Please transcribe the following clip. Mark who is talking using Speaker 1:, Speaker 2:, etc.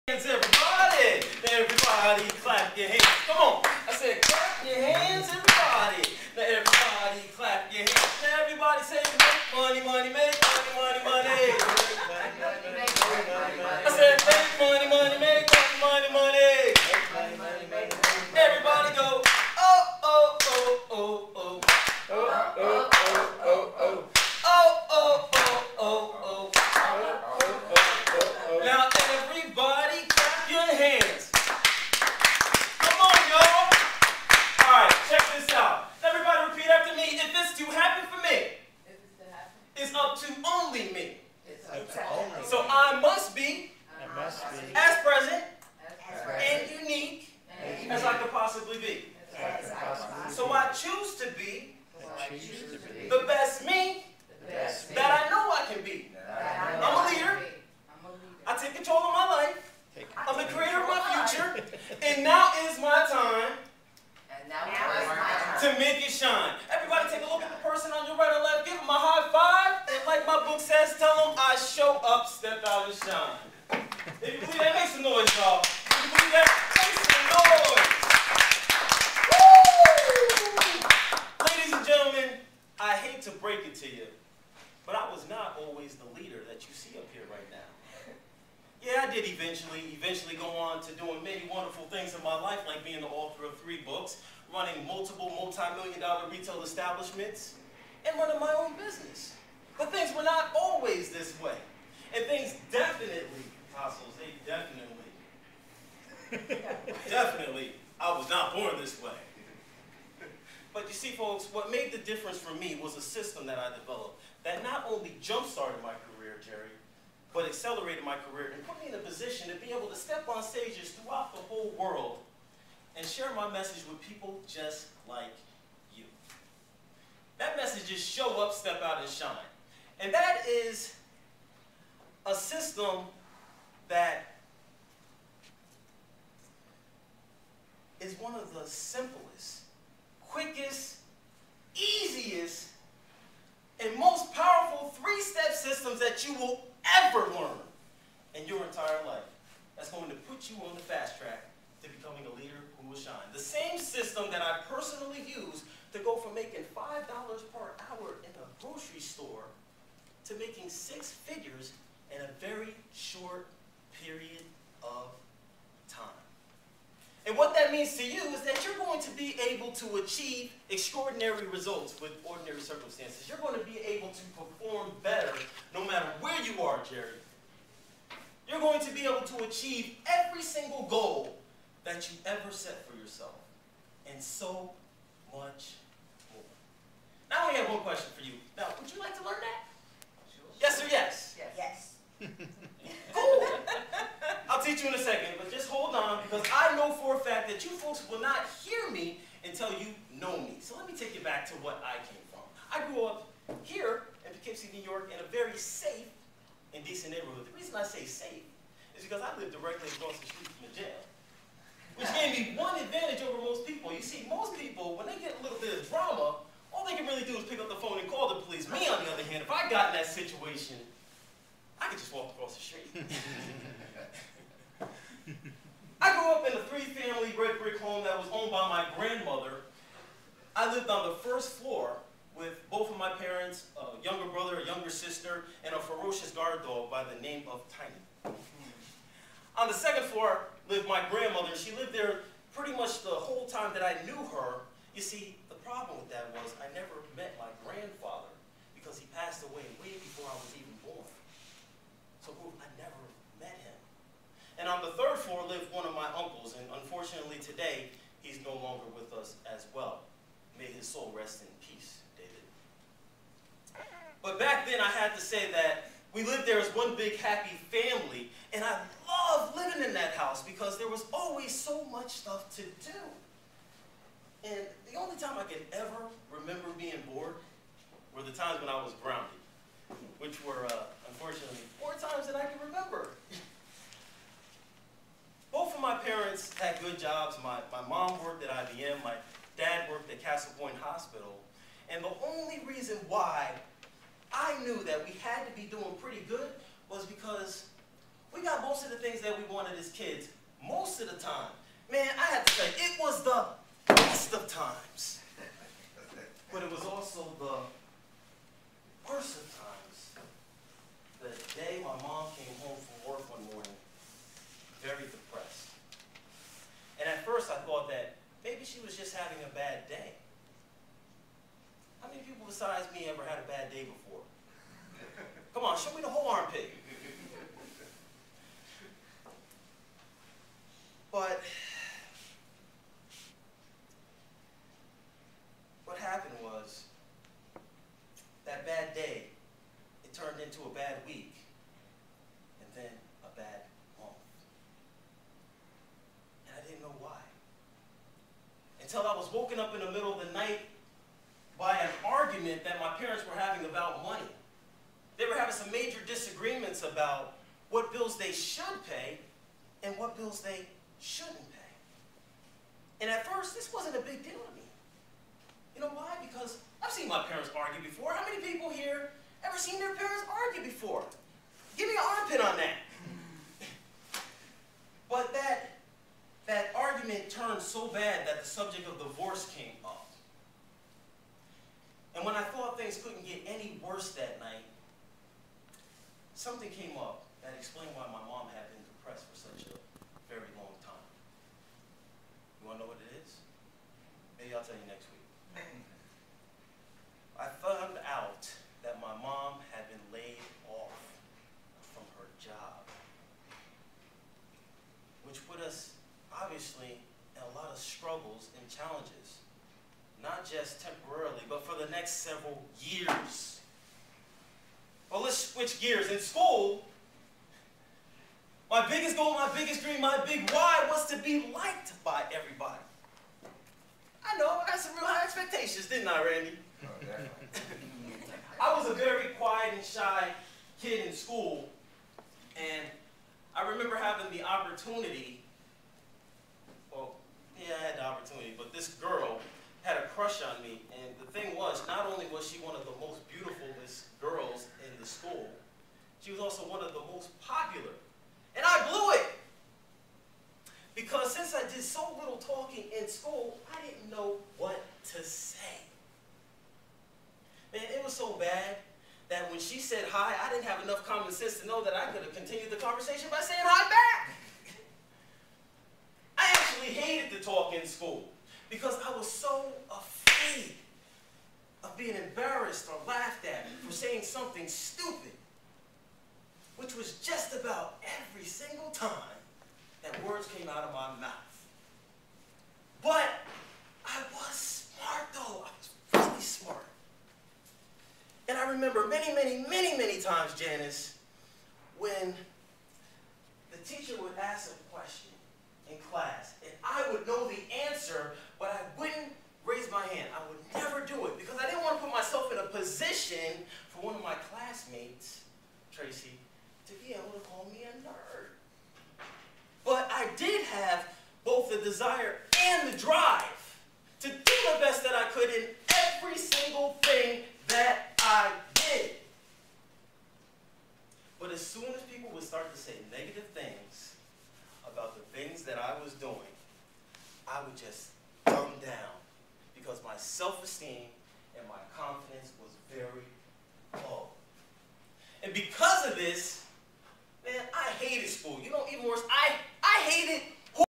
Speaker 1: Hands, everybody! Everybody clap your hands. Come on. I said clap your hands, everybody. Now everybody clap your hands. Now everybody say make money, money, make money, money, money. I said make money, money, make money, money, money. Everybody go, oh, oh, oh, oh, oh. Oh, oh, oh, oh, oh. Oh, oh, oh, oh, oh. Now everybody clap your hands. Come on, y'all. All right, check this out. Everybody repeat after me. If it's too happy for me, it's up to only me. So I must be as present and unique as I could possibly be. So I choose to be the best me that I know I can be. I'm a leader. I take control of my life. I'm the creator of my future. And now is my time to make it shine. Everybody take a look at the person on your right or left. Give them a high five. And like my book says, tell them I show up, step out, and shine. If you believe that, make some noise, y'all. If you believe that, make some noise. Woo! Ladies and gentlemen, I hate to break it to you, but I was not always the leader that you see up here right now. Yeah, I did eventually go on to doing many wonderful things in my life, like being the author of 3 books, running multiple multi-million-dollar retail establishments, and running my own business. But things were not always this way. And things definitely, Tassels, they definitely, I was not born this way. But you see, folks, what made the difference for me was a system that I developed that not only jump-started my career, Jerry, but accelerated my career and put me in a position to be able to step on stages throughout the whole world and share my message with people just like you. That message is show up, step out, and shine. And that is a system that is one of the simplest, quickest, easiest, and most powerful 3-step systems that you will ever learn in your entire life. That's going to put you on the fast track to becoming a leader who will shine. The same system that I personally use to go from making $5 per hour in a grocery store to making 6 figures in a very short period of time. And what that means to you is that you're going to be able to achieve extraordinary results with ordinary circumstances. You're going to be able to perform better no matter where you are, Jerry. You're going to be able to achieve every single goal that you ever set for yourself, and so much more. Now I only have one question for you. Now, would you like to learn that? Sure. Yes or yes?
Speaker 2: Yes.
Speaker 1: Cool. I'll teach you in a second, but just hold on, because I know for a fact that you folks will not hear me until you know me. So let me take you back to what I came from. I grew up here in Poughkeepsie, New York, in a very safe and decent neighborhood. The reason I say safe is because I lived directly across the street from the jail, which gave me one advantage over most people. You see, most people, when they get a little bit of drama, all they can really do is pick up the phone and call the police. Me, on the other hand, if I got in that situation, I could just walk across the street. I grew up in a 3-family red brick home that was owned by my grandmother. I lived on the first floor with both of my parents, a younger brother, a younger sister, and a ferocious guard dog by the name of Tiny. On the second floor lived my grandmother. She lived there pretty much the whole time that I knew her. You see, the problem with that was I never met my grandfather because he passed away way before I was even born. So I never met him. And on the third floor lived one of my uncles, and unfortunately today, he's no longer with us as well. May his soul rest in peace, David. But back then, I had to say that we lived there as one big happy family, and I loved living in that house because there was always so much stuff to do. And the only time I could ever remember being bored were the times when I was grounded, which were, unfortunately, 4 times that I can remember. Both of my parents had good jobs. My mom worked at IBM. My dad worked at Castle Point Hospital. And the only reason why I knew that we had to be doing pretty good was because We got most of the things that we wanted as kids, most of the time. Man, I have to say, it was the best of times. But it was also the worst of times. The day my mom came home from work one morning, very depressed. And at first I thought that maybe she was just having a bad day. How many people besides me ever had a bad day before? Come on, show me the whole armpit. But what happened was, that bad day, it turned into a bad week, and then a bad month. And I didn't know why. Until I was woken up in the middle of the night by an argument that my parents were having about money. They were having some major disagreements about what bills they should pay and what bills they shouldn't pay. And at first, this wasn't a big deal to me. You know why? Because I've seen my parents argue before. How many people here ever seen their parents argue before? Give me an armpit on that. But that argument turned so bad that the subject of divorce came up. And when I thought things couldn't get any worse that night, something came up that explained why my mom had been depressed for such a very long time. You want to know what it is? Maybe I'll tell you next week. I found out that my mom had been laid off from her job, which put us, obviously, in a lot of struggles and challenges, not just temporarily, but for the next several years. Well, let's switch gears. In school, my biggest goal, my biggest dream, my big why was to be liked by everybody. I know, I got some real high expectations, didn't I, Randy?
Speaker 2: Oh, definitely.
Speaker 1: I was a very quiet and shy kid in school, and I remember having the opportunity, well, yeah, I had the opportunity, but this girl had a crush on me, and the thing was, not only was she one of the most beautifulest girls in the school, she was also one of the most popular, and I blew it. Because since I did so little talking in school, I didn't know what to say. Man, it was so bad that when she said hi, I didn't have enough common sense to know that I could have continued the conversation by saying hi back. I actually hated to talk in school because I was so afraid of being embarrassed or laughed at for saying something stupid, which was just about every single time that words came out of my mouth. But I was smart, though. I was really smart. And I remember many times, Janice, when the teacher would ask a question in class, and I would know the answer, but I wouldn't raise my hand. I would never do it because I didn't want to put myself in a position for one of my classmates, Tracy, to be able to call me a nerd. But I did have both the desire and the drive to do the best that I could in every single thing that I did. But as soon as people would start to say negative things about the things that I was doing, I would just dumb down because my self-esteem and my confidence was very low. And because of this, man, I hated school. You know, even worse, I hated